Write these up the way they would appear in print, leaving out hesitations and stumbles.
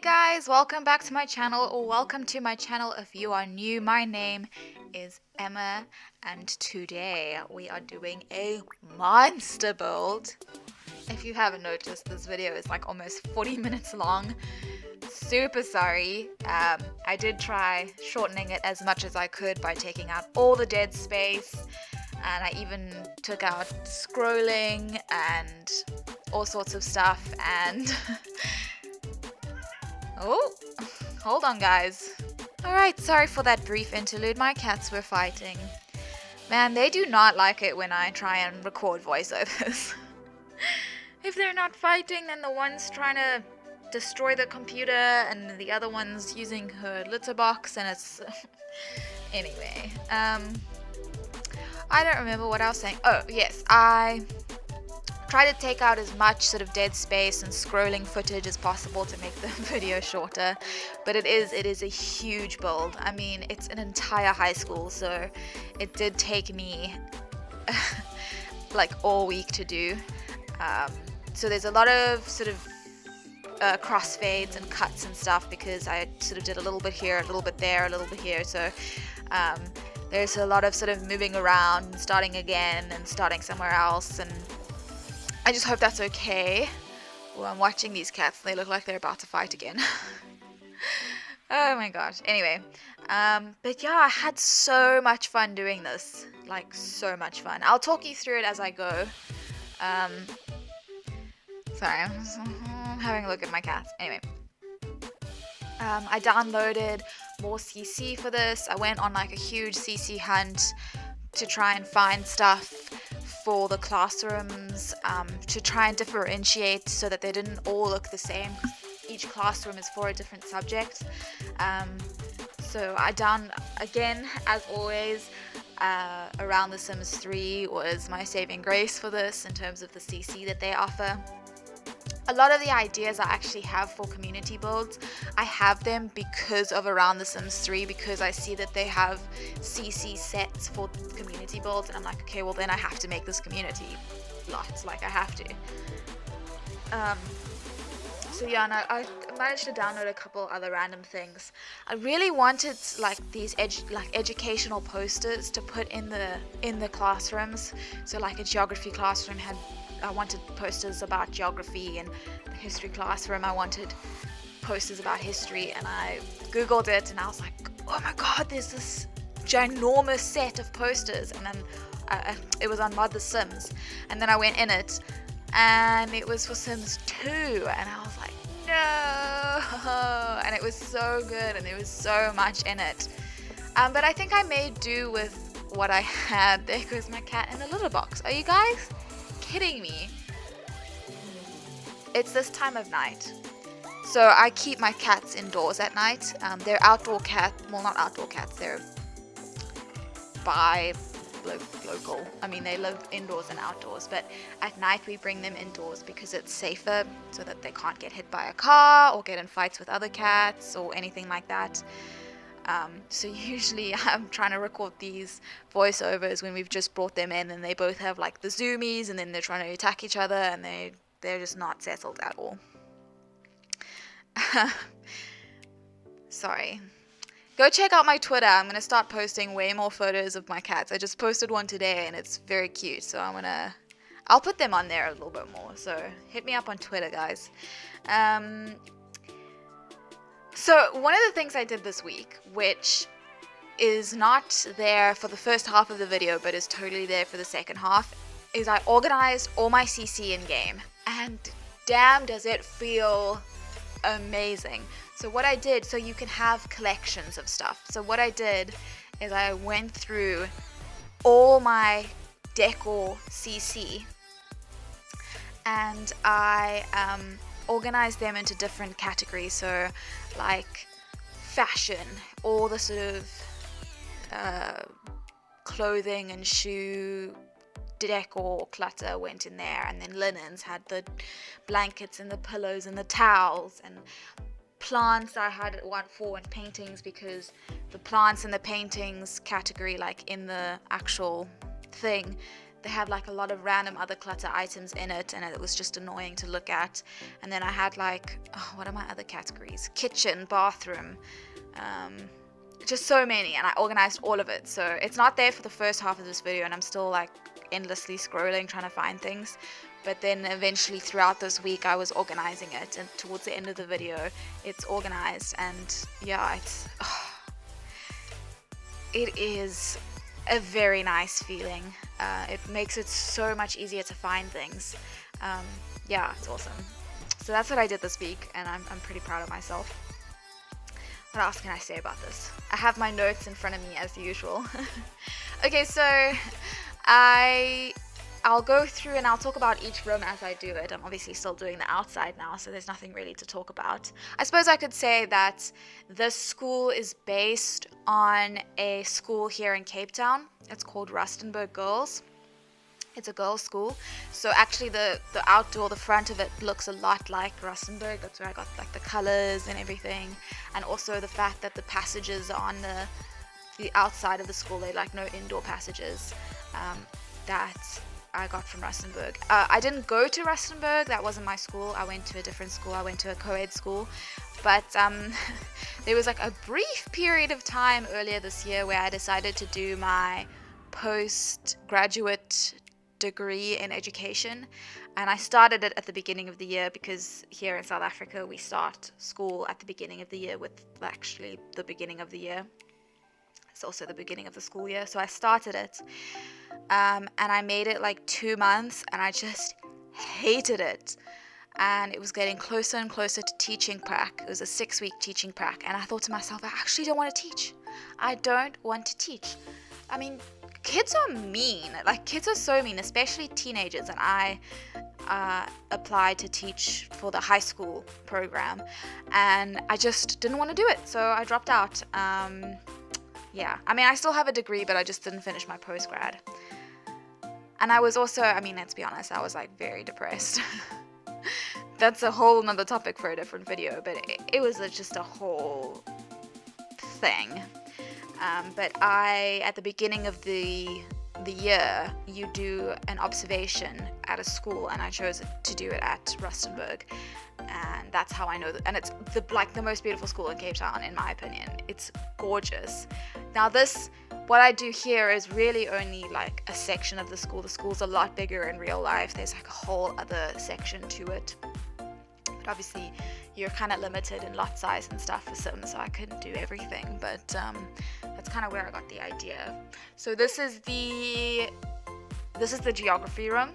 guys, welcome back to my channel, or welcome to my channel if you are new. My name is Emma and today we are doing a monster build. If you haven't noticed, this video is like almost 40 minutes long. Super sorry. I did try shortening it as much as I could by taking out all the dead space, and I even took out scrolling and all sorts of stuff, and oh, hold on guys. Alright, sorry for that brief interlude. My cats were fighting. Man, they do not like it when I try and record voiceovers. If they're not fighting, then the one's trying to destroy the computer and the other one's using her litter box, and it's anyway, I don't remember what I was saying. Oh yes, I try to take out as much sort of dead space and scrolling footage as possible to make the video shorter, but it is a huge build. I mean, it's an entire high school, so it did take me like all week to do. So there's a lot of sort of crossfades and cuts and stuff because I sort of did a little bit here, a little bit there, a little bit here, so there's a lot of sort of moving around and starting again and starting somewhere else, and I just hope that's okay. Well, I'm watching these cats, they look like they're about to fight again. Oh my gosh. Anyway, but yeah, I had so much fun doing this, like so much fun. I'll talk you through it as I go. Sorry, I'm having a look at my cats. Anyway, I downloaded more CC for this. I went on like a huge CC hunt to try and find stuff for the classrooms, to try and differentiate so that they didn't all look the same. Each classroom is for a different subject. So I again, as always, Around the Sims 3 was my saving grace for this in terms of the CC that they offer. A lot of the ideas I actually have for community builds, I have them because of Around the Sims 3, because I see that they have CC sets for community builds, and I'm like, okay, well then I have to make this community lots, like I have to. So yeah, and I managed to download a couple other random things. I really wanted like these educational posters to put in the classrooms. So like a geography classroom I wanted posters about geography, and the history classroom I wanted posters about history, and I googled it and I was like, oh my god, there's this ginormous set of posters, and then it was on Mod the Sims, and then I went in it and it was for Sims 2, and I was like, no, and it was so good and there was so much in it, but I think I made do with what I had. There goes my cat in a litter box. Are you guys kidding me? It's this time of night, so I keep my cats indoors at night. They're outdoor cats, well, not outdoor cats, they're local. I mean, they live indoors and outdoors, but at night we bring them indoors because it's safer, so that they can't get hit by a car or get in fights with other cats or anything like that. So usually I'm trying to record these voiceovers when we've just brought them in and they both have like the zoomies, and then they're trying to attack each other, and they're just not settled at all. Sorry. Go check out my Twitter. I'm going to start posting way more photos of my cats. I just posted one today and it's very cute, so I'll put them on there a little bit more. So hit me up on Twitter, guys. So one of the things I did this week, which is not there for the first half of the video but is totally there for the second half, is I organized all my CC in game, and damn does it feel amazing. So what I did, so you can have collections of stuff. So what I did is I went through all my decor CC and I organized them into different categories. So like fashion, all the sort of clothing and shoe decor clutter went in there, and then linens had the blankets and the pillows and the towels, and plants I had one for, and paintings, because the plants and the paintings category, like in the actual thing, they had like a lot of random other clutter items in it, and it was just annoying to look at. And then I had like, oh, what are my other categories? Kitchen, bathroom, just so many, and I organized all of it. So it's not there for the first half of this video, and I'm still like endlessly scrolling trying to find things. But then eventually throughout this week I was organizing it, and towards the end of the video it's organized. And yeah, it is a very nice feeling. It makes it so much easier to find things. Yeah, it's awesome. So that's what I did this week, and I'm pretty proud of myself. What else can I say about this? I have my notes in front of me as usual. Okay, so I'll go through and I'll talk about each room as I do it. I'm obviously still doing the outside now, so there's nothing really to talk about. I suppose I could say that this school is based on a school here in Cape Town. It's called Rustenburg Girls. It's a girls' school. So actually the outdoor, the front of it looks a lot like Rustenburg. That's where I got like the colors and everything. And also the fact that the passages are on the outside of the school, they're like no indoor passages. That I got from Rustenburg. I didn't go to Rustenburg, that wasn't my school. I went to a different school. I went to a co-ed school. But there was like a brief period of time earlier this year where I decided to do my postgraduate degree in education, and I started it at the beginning of the year because here in South Africa we start school at the beginning of the year with actually the beginning of the year. It's also the beginning of the school year. So I started it, and I made it like 2 months, and I just hated it. And it was getting closer and closer to teaching prac. It was a 6-week teaching prac, and I thought to myself, I actually don't want to teach. I don't want to teach. I mean, kids are mean. Like, kids are so mean, especially teenagers. And I applied to teach for the high school program, and I just didn't want to do it. So I dropped out. Yeah, I mean, I still have a degree, but I just didn't finish my postgrad. And I was also, I mean, let's be honest, I was like very depressed. That's a whole nother topic for a different video, but it was just a whole thing. But at the beginning of the year, you do an observation at a school, and I chose to do it at Rustenburg. And that's how I know that, and it's the most beautiful school in Cape Town, in my opinion. It's gorgeous. Now what I do here is really only like a section of the school. The school's a lot bigger in real life. There's like a whole other section to it. But obviously you're kind of limited in lot size and stuff for Sims, so I couldn't do everything. But that's kind of where I got the idea. So this is the geography room.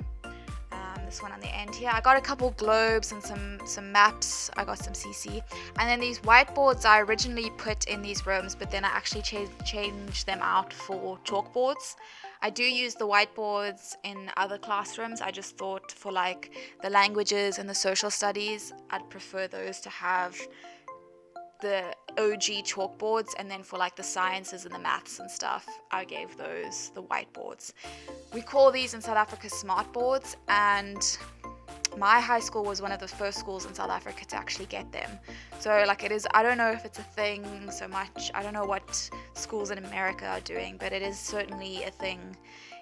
This one on the end here. I got a couple globes and some maps. I got some CC, and then these whiteboards I originally put in these rooms, but then I actually changed them out for chalkboards. I do use the whiteboards in other classrooms. I just thought for like the languages and the social studies, I'd prefer those to have the OG chalkboards, and then for like the sciences and the maths and stuff, I gave those the whiteboards. We call these in South Africa smart boards, and my high school was one of the first schools in South Africa to actually get them. So like it is, I don't know if it's a thing so much. I don't know what schools in America are doing, but it is certainly a thing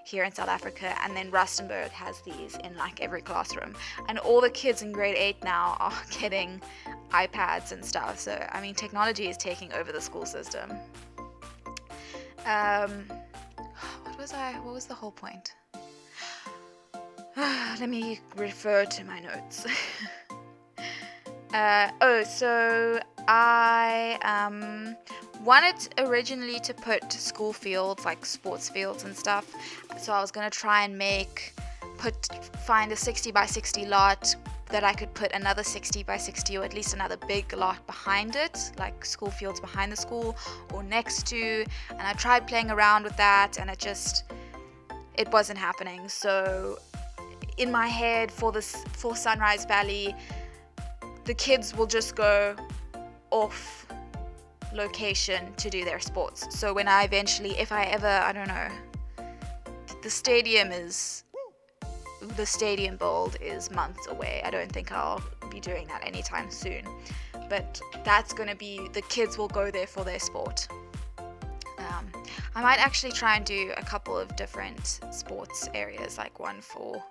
here in South Africa. And then Rustenburg has these in like every classroom, and all the kids in grade 8 now are getting iPads and stuff. So I mean, technology is taking over the school system. What was the whole point? Let me refer to my notes. So I wanted originally to put school fields, like sports fields and stuff. So I was gonna try and find a 60 by 60 lot that I could put another 60 by 60, or at least another big lot behind it, like school fields behind the school or next to. And I tried playing around with that, and it wasn't happening. So in my head, for Sunrise Valley, the kids will just go off location to do their sports. So when I eventually, if I ever, I don't know, the stadium build is months away. I don't think I'll be doing that anytime soon, but that's going to be, the kids will go there for their sport. I might actually try and do a couple of different sports areas, like one for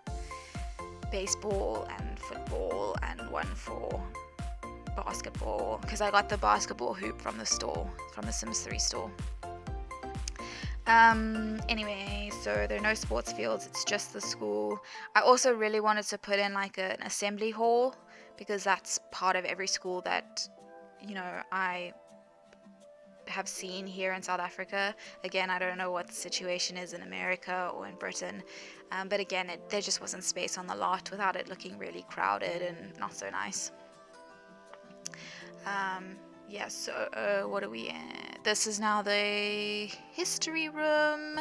baseball and football and one for basketball, because I got the basketball hoop from the store, from the Sims 3 store. Anyway, so there are no sports fields, it's just the school. I also really wanted to put in like an assembly hall, because that's part of every school that, you know, I have seen here in South Africa. Again, I don't know what the situation is in America or in Britain, but again, there just wasn't space on the lot without it looking really crowded and not so nice. Yeah, so what are we in? This is now the history room.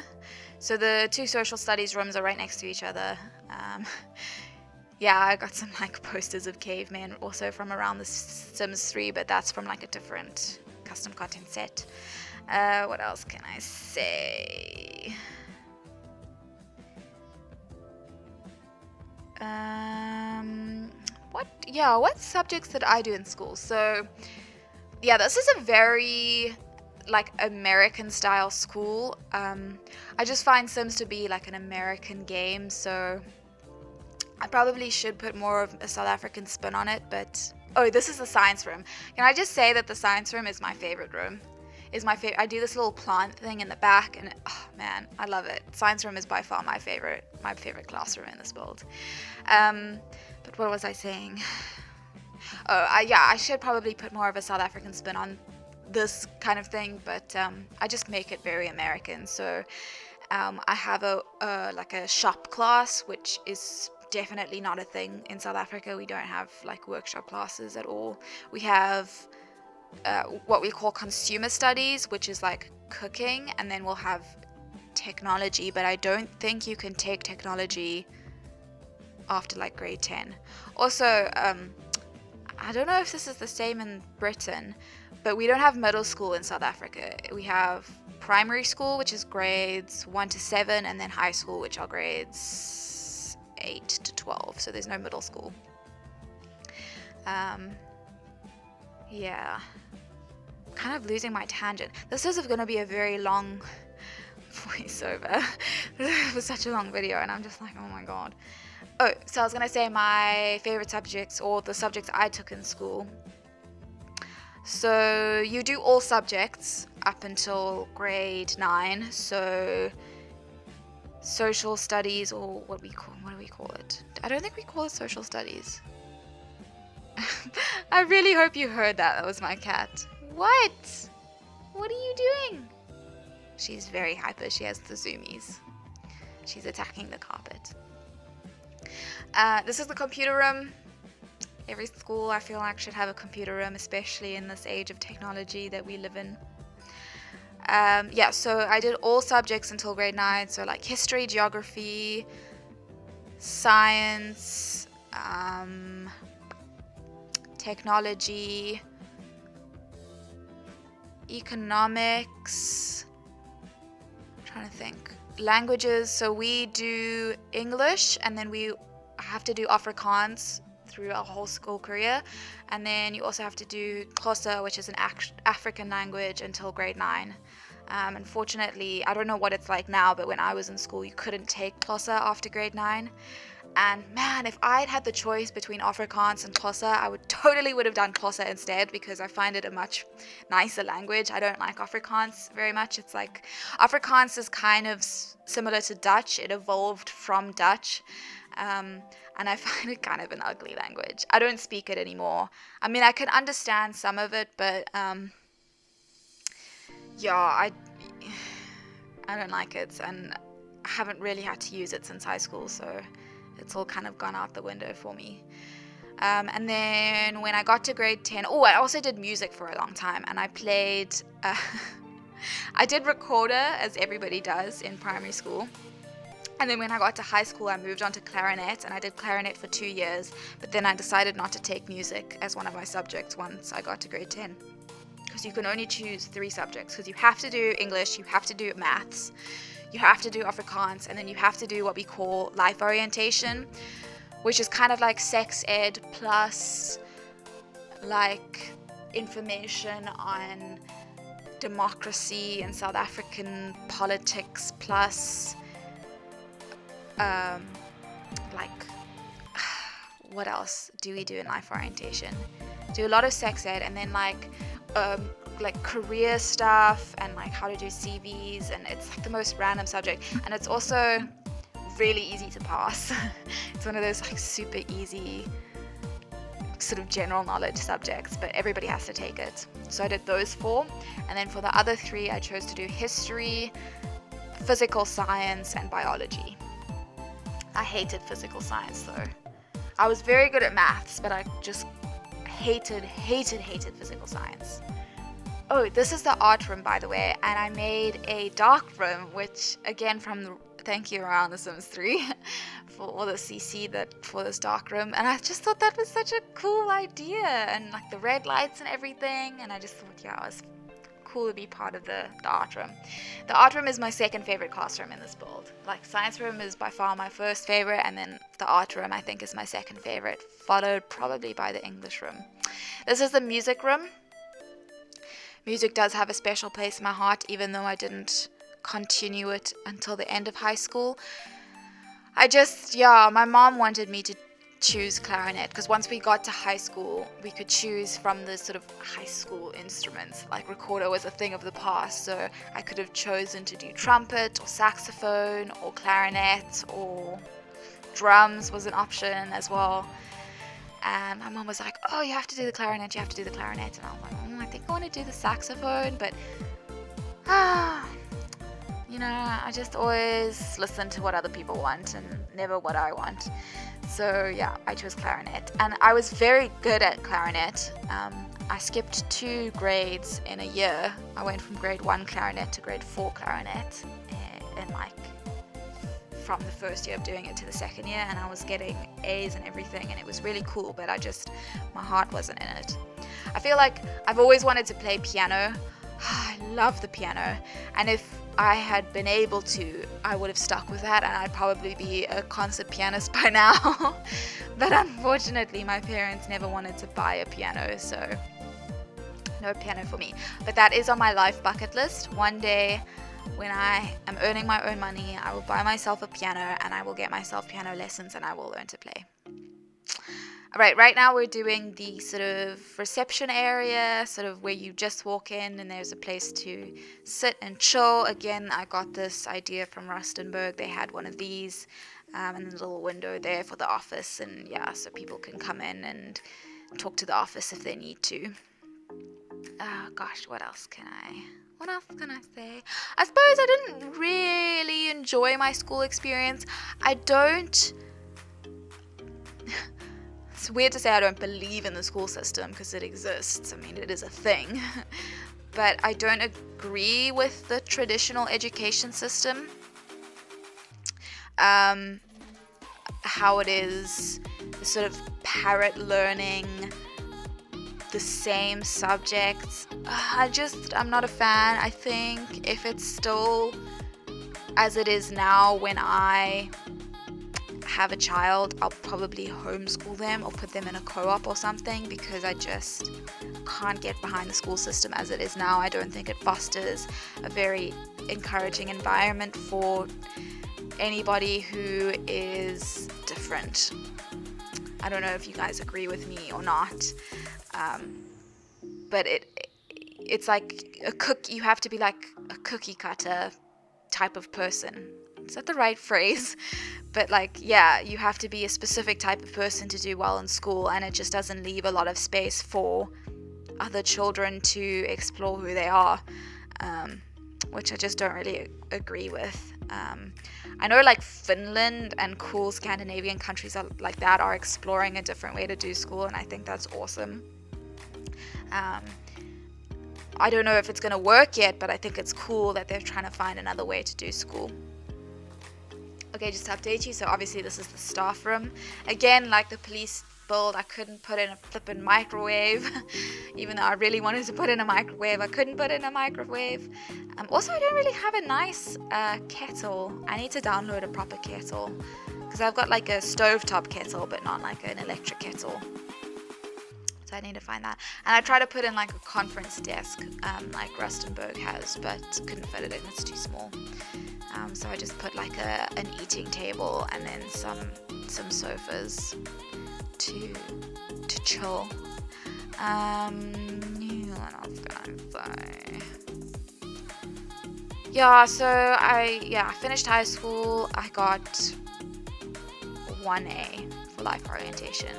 So the two social studies rooms are right next to each other. Yeah, I got some like posters of cavemen also from around the Sims 3, but that's from like a different custom content set. What else can I say? What subjects did I do in school? So yeah, this is a very like American style school. I just find Sims to be like an American game, so I probably should put more of a South African spin on it. But oh, this is the science room. Can I just say that the science room is my favorite room? I do this little plant thing in the back, and oh man, I love it. Science room is by far my favorite classroom in this build. But what was I saying? Oh, I should probably put more of a South African spin on this kind of thing, but I just make it very American. So I have like a shop class, which is definitely not a thing in South Africa. We don't have like workshop classes at all. We have what we call consumer studies, which is like cooking, and then we'll have technology, but I don't think you can take technology after like grade 10. Also, I don't know if this is the same in Britain, but we don't have middle school in South Africa. We have primary school, which is grades 1 to 7, and then high school, which are grades 8 to 12. So there's no middle school. Yeah. Kind of losing my tangent. This is going to be a very long voiceover for such a long video, and I'm just like, oh my god. Oh, so I was going to say my favorite subjects, or the subjects I took in school. So you do all subjects up until grade 9. So social studies, or what do we call it? I don't think we call it social studies. I really hope you heard that. That was my cat. What? What are you doing? She's very hyper. She has the zoomies. She's attacking the carpet. This is the computer room. Every school, I feel like, should have a computer room, especially in this age of technology that we live in. Yeah, so I did all subjects until grade 9. So like history, geography, science, technology, economics, I'm trying to think, languages. So we do English, and then we have to do Afrikaans through our whole school career, and then you also have to do Xhosa, which is an African language, until grade 9. Unfortunately, I don't know what it's like now, but when I was in school, you couldn't take Xhosa after grade 9. And man, if I'd had the choice between Afrikaans and Xhosa, I would have done Xhosa instead, because I find it a much nicer language. I don't like Afrikaans very much. It's like Afrikaans is kind of similar to Dutch. It evolved from Dutch. And I find it kind of an ugly language. I don't speak it anymore. I mean, I can understand some of it, but yeah, I don't like it, and I haven't really had to use it since high school, so it's all kind of gone out the window for me. And then when I got to grade 10, I also did music for a long time, and I played, I did recorder, as everybody does in primary school. And then when I got to high school, I moved on to clarinet, and I did clarinet for 2 years, but then I decided not to take music as one of my subjects once I got to grade 10. Because you can only choose 3 subjects, because you have to do English, you have to do maths, you have to do Afrikaans, and then you have to do what we call life orientation, which is kind of like sex ed plus like information on democracy and South African politics, plus like what else do we do in life orientation? Do a lot of sex ed, and then like career stuff and like how to do CVs, and it's like the most random subject, and it's also really easy to pass. It's one of those like super easy sort of general knowledge subjects, but everybody has to take it. So I did those 4, and then for the other 3 I chose to do history, physical science, and biology. I hated physical science though. I was very good at maths, but I just hated physical science. Oh, this is the art room, by the way, and I made a dark room, which again thank you around The Sims 3 for the CC for this dark room, and I just thought that was such a cool idea, and like the red lights and everything, and I just thought, yeah, it was cool to be part of the art room. The art room is my second favorite classroom in this build. Like science room is by far my first favorite, and then the art room I think is my second favorite, followed probably by the English room. This is the music room. Music does have a special place in my heart, even though I didn't continue it until the end of high school. My mom wanted me to choose clarinet, because once we got to high school we could choose from the sort of high school instruments. Like recorder was a thing of the past, so I could have chosen to do trumpet or saxophone or clarinet, or drums was an option as well. And my mom was like, oh, you have to do the clarinet, and I was like, I think I want to do the saxophone, but I just always listen to what other people want and never what I want. So yeah, I chose clarinet, and I was very good at clarinet. I skipped 2 grades in a year. I went from grade 1 clarinet to grade 4 clarinet, and like from the first year of doing it to the second year, and I was getting A's and everything, and it was really cool, but my heart wasn't in it. I feel like I've always wanted to play piano. I love the piano, and if I had been able to, I would have stuck with that, and I'd probably be a concert pianist by now. But unfortunately my parents never wanted to buy a piano, so no piano for me. But that is on my life bucket list. One day when I am earning my own money, I will buy myself a piano, and I will get myself piano lessons, and I will learn to play. Alright, right now we're doing the sort of reception area, sort of where you just walk in and there's a place to sit and chill. Again, I got this idea from Rustenburg. They had one of these, and a little window there for the office, and yeah, so people can come in and talk to the office if they need to. Gosh, what else can I say? I suppose I didn't really enjoy my school experience. It's weird to say I don't believe in the school system, because it exists. I mean, it is a thing. But I don't agree with the traditional education system. How it is, the sort of parrot learning, the same subjects. I'm not a fan. I think if it's still as it is now, when I have a child, I'll probably homeschool them or put them in a co-op or something, because I just can't get behind the school system as it is now. I don't think it fosters a very encouraging environment for anybody who is different. I don't know if you guys agree with me or not, but it's like you have to be like a cookie cutter type of person. Is that the right phrase? But like, yeah, you have to be a specific type of person to do well in school, and it just doesn't leave a lot of space for other children to explore who they are, which I just don't really agree with. I know like Finland and cool Scandinavian countries like that are exploring a different way to do school, and I think that's awesome. I don't know if it's going to work yet, but I think it's cool that they're trying to find another way to do school. Okay, just to update you, so obviously this is the staff room. Again, like the police build, I couldn't put in a flippin' microwave. Even though I really wanted to put in a microwave, I couldn't put in a microwave. Also, I don't really have a nice kettle. I need to download a proper kettle, because I've got like a stovetop kettle, but not like an electric kettle. So I need to find that. And I tried to put in like a conference desk, like Rustenburg has, but couldn't fit it in. It's too small. So I just put like an eating table and then some sofas to chill. What else can I say? Yeah, so I finished high school. I got 1A for life orientation.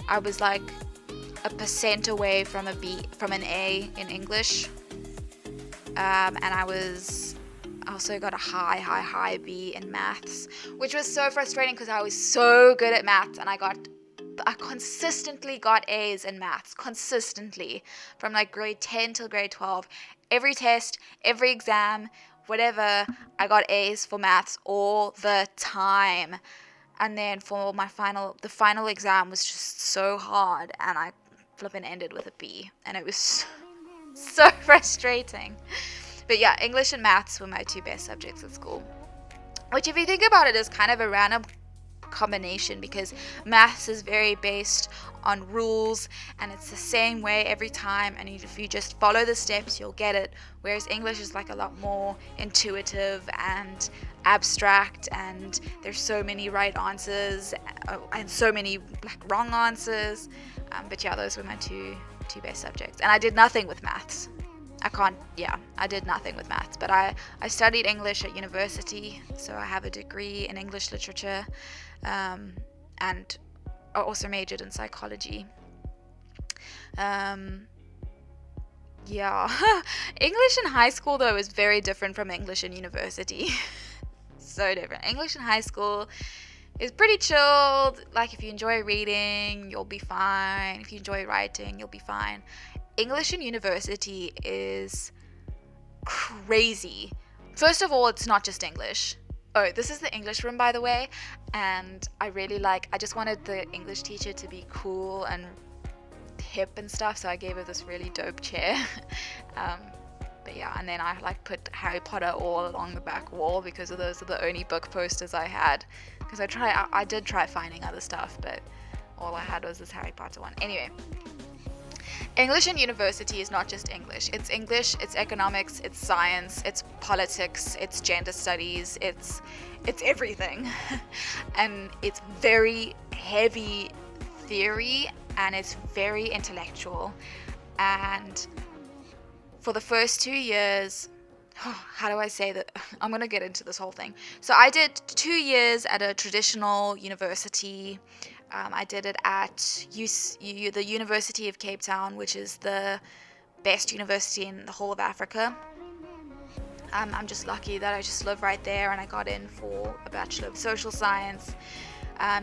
I was like a percent away from an A in English, and I also got a high B in maths, which was so frustrating because I was so good at maths, and I consistently got A's in maths, consistently, from like grade 10 till grade 12. Every test, every exam, whatever, I got A's for maths all the time. And then for the final exam was just so hard, and I flipping ended with a B, and it was so frustrating. But yeah, English and maths were my two best subjects at school, which, if you think about it, is kind of a random combination, because maths is very based on rules and it's the same way every time, and if you just follow the steps you'll get it, whereas English is like a lot more intuitive and abstract, and there's so many right answers and so many like wrong answers. But yeah, those were my two best subjects, and I did nothing with maths. I did nothing with maths, but I studied English at university, so I have a degree in English literature, and I also majored in psychology. English in high school, though, is very different from English in university. So different. English in high school is pretty chilled. Like, if you enjoy reading, you'll be fine. If you enjoy writing, you'll be fine. English in university is crazy. First of all, it's not just English. Oh, this is the English room, by the way, and I just wanted the English teacher to be cool and hip and stuff, so I gave her this really dope chair. But yeah, and then I like put Harry Potter all along the back wall, because those are the only book posters I had, because I did try finding other stuff, but all I had was this Harry Potter one. Anyway, English in university is not just English. It's economics, it's science, it's politics, it's gender studies, it's everything. And it's very heavy theory, and it's very intellectual. And for the first 2 years, how do I say that? I'm going to get into this whole thing. So I did 2 years at a traditional university. I did it at the University of Cape Town, which is the best university in the whole of Africa. I'm just lucky that I just live right there, and I got in for a Bachelor of Social Science.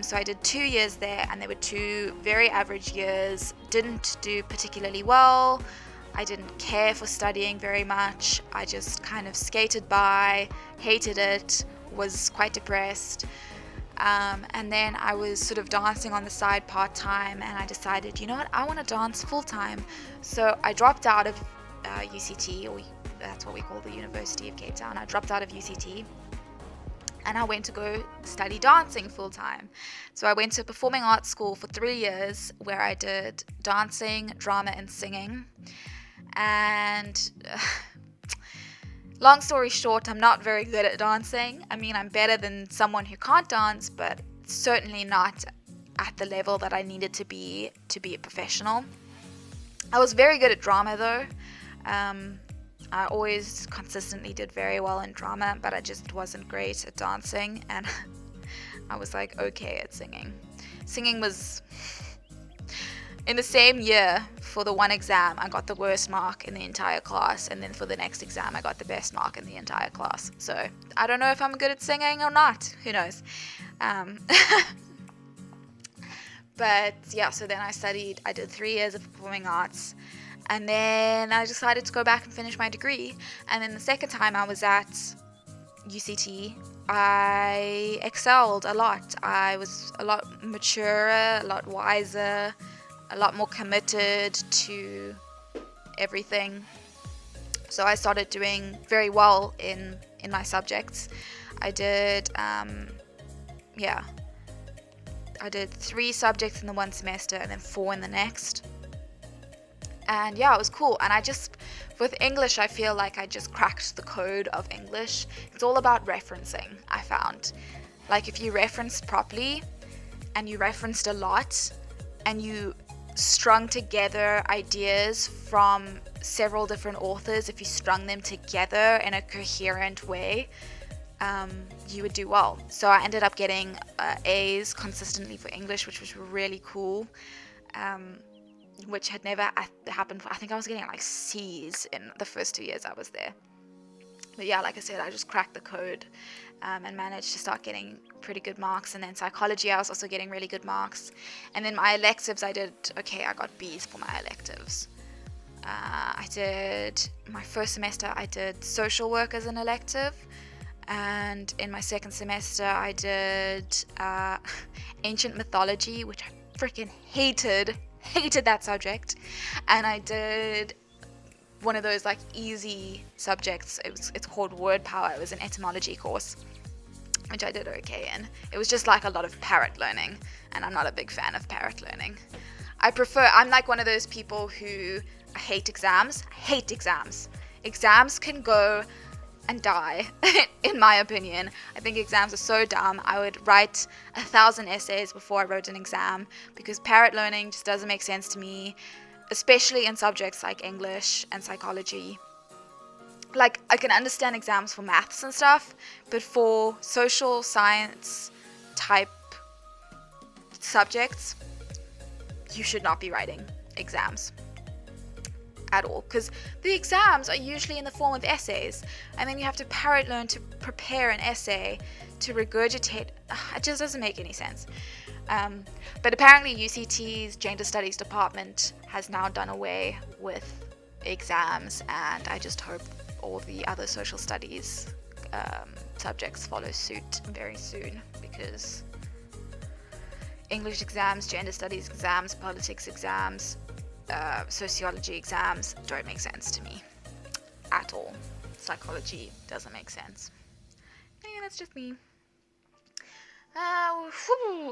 So I did 2 years there, and they were 2 very average years. Didn't do particularly well. I didn't care for studying very much. I just kind of skated by, hated it, was quite depressed. And then I was sort of dancing on the side part-time, and I decided, you know what, I want to dance full-time. So I dropped out of UCT, or that's what we call the University of Cape Town. I dropped out of UCT, and I went to go study dancing full-time. So I went to performing arts school for 3 years, where I did dancing, drama, and singing. And long story short, I'm not very good at dancing. I mean, I'm better than someone who can't dance, but certainly not at the level that I needed to be a professional. I was very good at drama, though. I always consistently did very well in drama, but I just wasn't great at dancing, and I was like okay at singing. Singing was... In the same year, for the one exam, I got the worst mark in the entire class, and then for the next exam, I got the best mark in the entire class. So I don't know if I'm good at singing or not. Who knows? But yeah, so then I did 3 years of performing arts, and then I decided to go back and finish my degree. And then the second time I was at UCT, I excelled a lot. I was a lot maturer, a lot wiser, a lot more committed to everything. So I started doing very well in my subjects. I I did 3 subjects in the one semester and then 4 in the next. And yeah, it was cool. And with English, I feel like I just cracked the code of English. It's all about referencing, I found. Like if you reference properly and you referenced a lot and you strung together ideas from several different authors, if you strung them together in a coherent way, you would do well. So I ended up getting A's consistently for English, which was really cool. Which had never happened. I think I was getting like C's in the first 2 years I was there. But yeah, like I said, I just cracked the code and managed to start getting pretty good marks. And then psychology, I was also getting really good marks. And then my electives, I got B's for my electives. My first semester, I did social work as an elective. And in my second semester, I did ancient mythology, which I freaking hated that subject. And I did one of those like easy subjects. It's called word power. It was an etymology course, which I did okay in. It was just like a lot of parrot learning, and I'm not a big fan of parrot learning. I'm like one of those people who hate exams. Exams can go and die, in my opinion. I think exams are so dumb. I would write 1,000 essays before I wrote an exam, because parrot learning just doesn't make sense to me, especially in subjects like English and psychology. Like, I can understand exams for maths and stuff, but for social science type subjects, you should not be writing exams at all, because the exams are usually in the form of essays, and then you have to parrot learn to prepare an essay to regurgitate. It just doesn't make any sense. But apparently UCT's Gender Studies department has now done away with exams, and I just hope all the other social studies subjects follow suit very soon, because English exams, gender studies exams, politics exams, sociology exams don't make sense to me at all. Psychology doesn't make sense. Yeah, that's just me.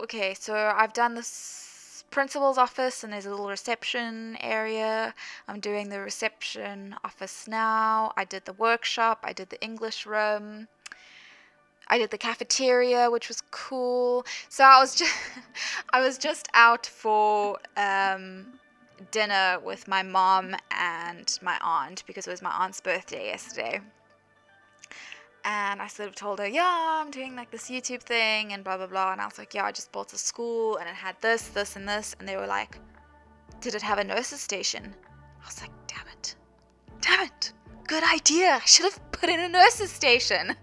Okay, so I've done this principal's office, and there's a little reception area. I'm doing the reception office now. I did the workshop. I did the English room. I did the cafeteria, which was cool. So I was just out for dinner with my mom and my aunt, because it was my aunt's birthday yesterday. And I sort of told her, yeah, I'm doing like this YouTube thing and blah blah blah. And I was like, yeah, I just bought a school and it had this, this, and this. And they were like, did it have a nurse's station? I was like, damn it, good idea. I should have put in a nurse's station.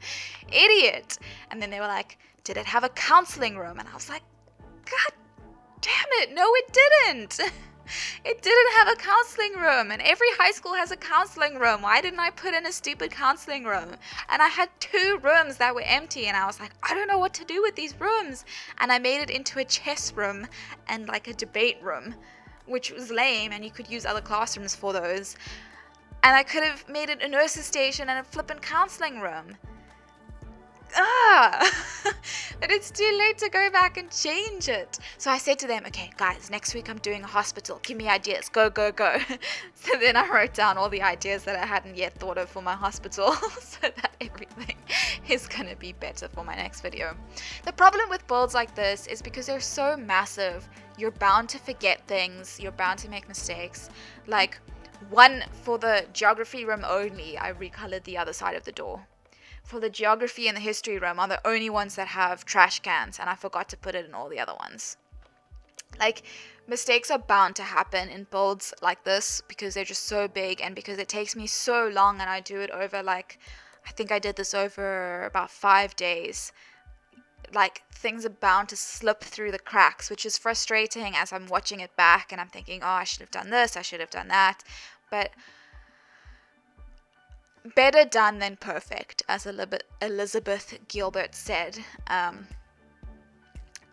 Idiot. And then they were like, did it have a counseling room? And I was like, god damn it, no it didn't. It didn't have a counseling room, and every high school has a counseling room. Why didn't I put in a stupid counseling room? And I had 2 rooms that were empty, and I was like, I don't know what to do with these rooms. And I made it into a chess room and like a debate room, which was lame, and you could use other classrooms for those. And I could have made it a nurse's station and a flippin' counseling room. But it's too late to go back and change it. So I said to them, okay guys, next week I'm doing a hospital, give me ideas, go. So then I wrote down all the ideas that I hadn't yet thought of for my hospital, so that everything is gonna be better for my next video. The problem with builds like this is because they're so massive, you're bound to forget things, you're bound to make mistakes. Like one, for the geography room only, I recolored the other side of the door. For the geography and the history room are the only ones that have trash cans, and I forgot to put it in all the other ones. Like, mistakes are bound to happen in builds like this because they're just so big, and because it takes me so long, and I do it over like, I think I did this over about 5 days. Like, things are bound to slip through the cracks, which is frustrating as I'm watching it back and I'm thinking, oh, I should have done this, I should have done that. But better done than perfect, as Elizabeth Gilbert said. And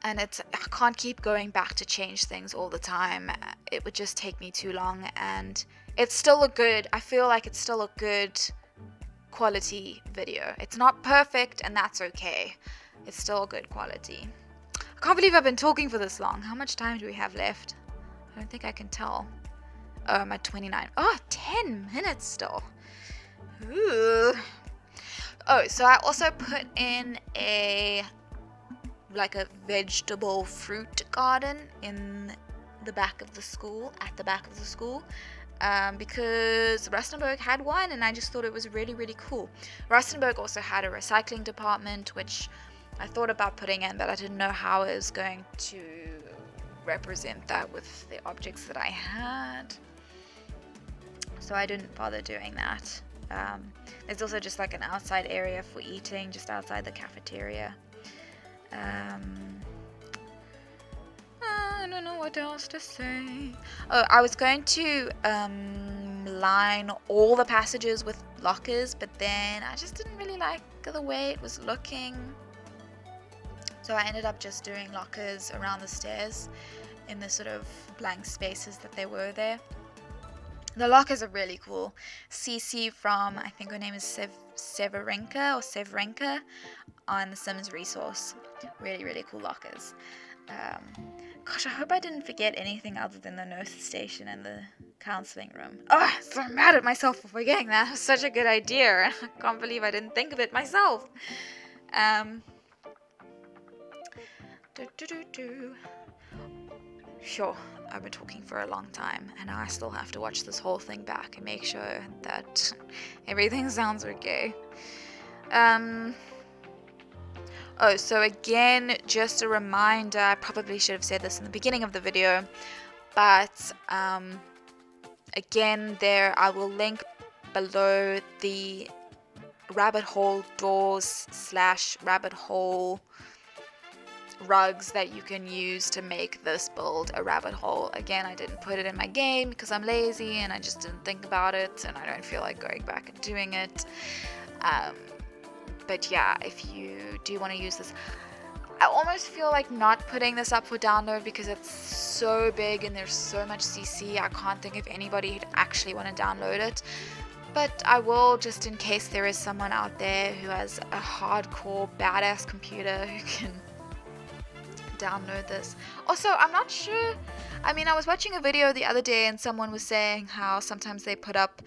I can't keep going back to change things all the time. It would just take me too long, and it's still I feel like it's still a good quality video. It's not perfect, and that's okay. It's still good quality. I can't believe I've been talking for this long. How much time do we have left? I don't think I can tell. Oh, I'm at 29. Oh, 10 minutes still. Ooh. Oh, so I also put in a vegetable fruit garden in the back of the school, because Rustenburg had one, and I just thought it was really, really cool. Rustenburg also had a recycling department, which I thought about putting in, but I didn't know how I was going to represent that with the objects that I had, so I didn't bother doing that. There's also just like an outside area for eating, just outside the cafeteria. I don't know what else to say. Oh, I was going to line all the passages with lockers, but then I just didn't really like the way it was looking. So I ended up just doing lockers around the stairs in the sort of blank spaces that they were there. The lockers are really cool. Cece from, I think her name is Severinka on the Sims resource. Really, really cool lockers. Gosh, I hope I didn't forget anything other than the nurse station and the counseling room. Oh, I'm so mad at myself for forgetting that. It was such a good idea. I can't believe I didn't think of it myself. Sure, I've been talking for a long time, and now I still have to watch this whole thing back and make sure that everything sounds okay. Oh, so again, just a reminder, I probably should have said this in the beginning of the video, but again, there I will link below the rabbit hole doors / rabbit hole rugs that you can use to make this build a rabbit hole. Again, I didn't put it in my game because I'm lazy and I just didn't think about it, and I don't feel like going back and doing it. But yeah, if you do want to use this, I almost feel like not putting this up for download because it's so big and there's so much CC. I can't think of anybody who'd actually want to download it. But I will, just in case there is someone out there who has a hardcore badass computer who can download this. Also, I'm not sure. I mean, I was watching a video the other day and someone was saying how sometimes they put up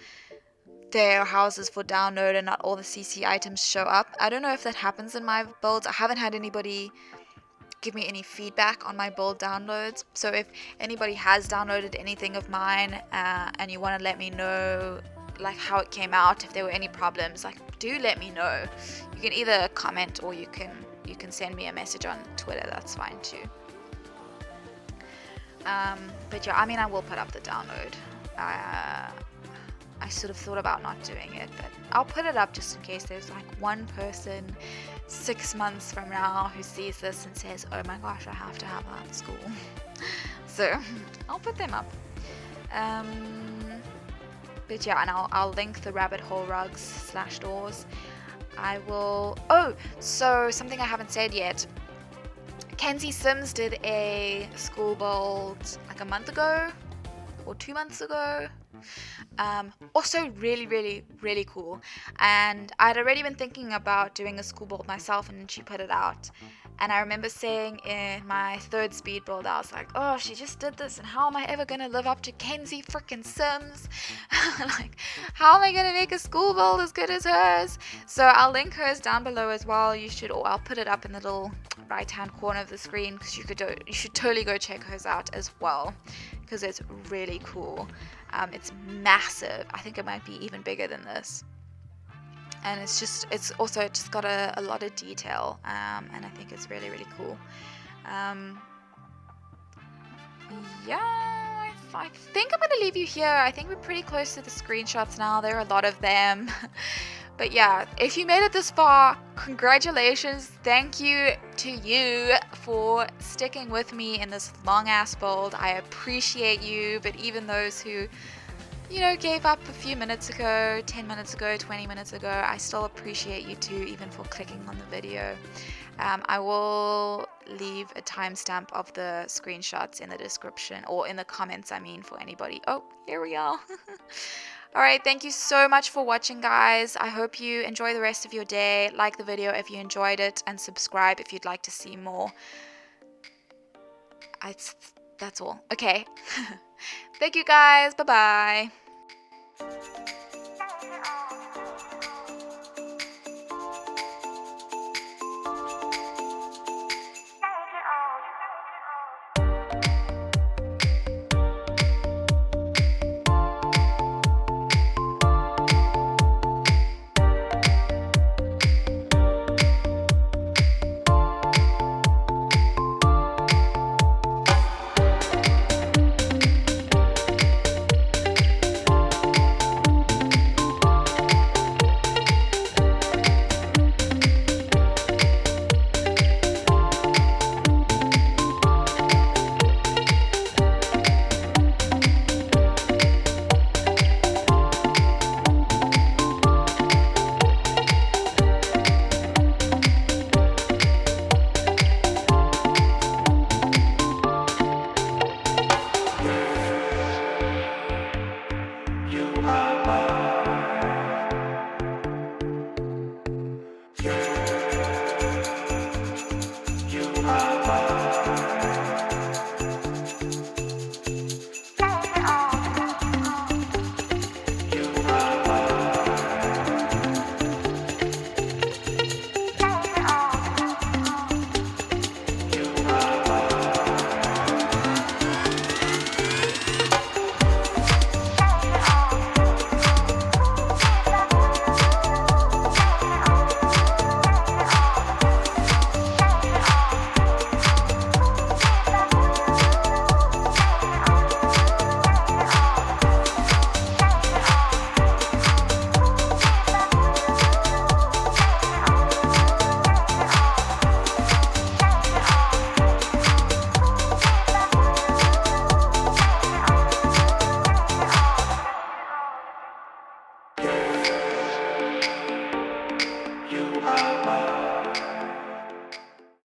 their houses for download and not all the CC items show up. I don't know if that happens in my builds. I haven't had anybody give me any feedback on my build downloads. So if anybody has downloaded anything of mine and you want to let me know like how it came out, if there were any problems, like do let me know. You can either comment or you can send me a message on Twitter. That's fine too. But yeah, I mean, I will put up the download. I sort of thought about not doing it, but I'll put it up just in case there's like one person 6 months from now who sees this and says, oh my gosh, I have to have that at school. So I'll put them up. But yeah, and I'll link the rabbit hole rugs / doors. I will. Oh, so something I haven't said yet. KenziiSims did a school build like a month ago or 2 months ago. Also really, really, really cool. And I'd already been thinking about doing a school build myself, and she put it out. And I remember saying in my 3rd speed build, I was like, oh, she just did this, and how am I ever going to live up to KenziiSims? Like, how am I going to make a school build as good as hers? So I'll link hers down below as well. You should, or I'll put it up in the little right-hand corner of the screen, because you should totally go check hers out as well, because it's really cool. It's massive. I think it might be even bigger than this. And it's also just got a lot of detail, and I think it's really, really cool. Yeah, I think I'm going to leave you here. I think we're pretty close to the screenshots now. There are a lot of them. But yeah, if you made it this far, congratulations. Thank you to you for sticking with me in this long ass build. I appreciate you, but even those who, you know, gave up a few minutes ago, 10 minutes ago, 20 minutes ago, I still appreciate you too, even for clicking on the video. I will leave a timestamp of the screenshots in the description, or in the comments, I mean, for anybody. Oh, here we are. Alright, thank you so much for watching, guys. I hope you enjoy the rest of your day. Like the video if you enjoyed it, and subscribe if you'd like to see more. That's all. Okay. Thank you guys. Bye bye.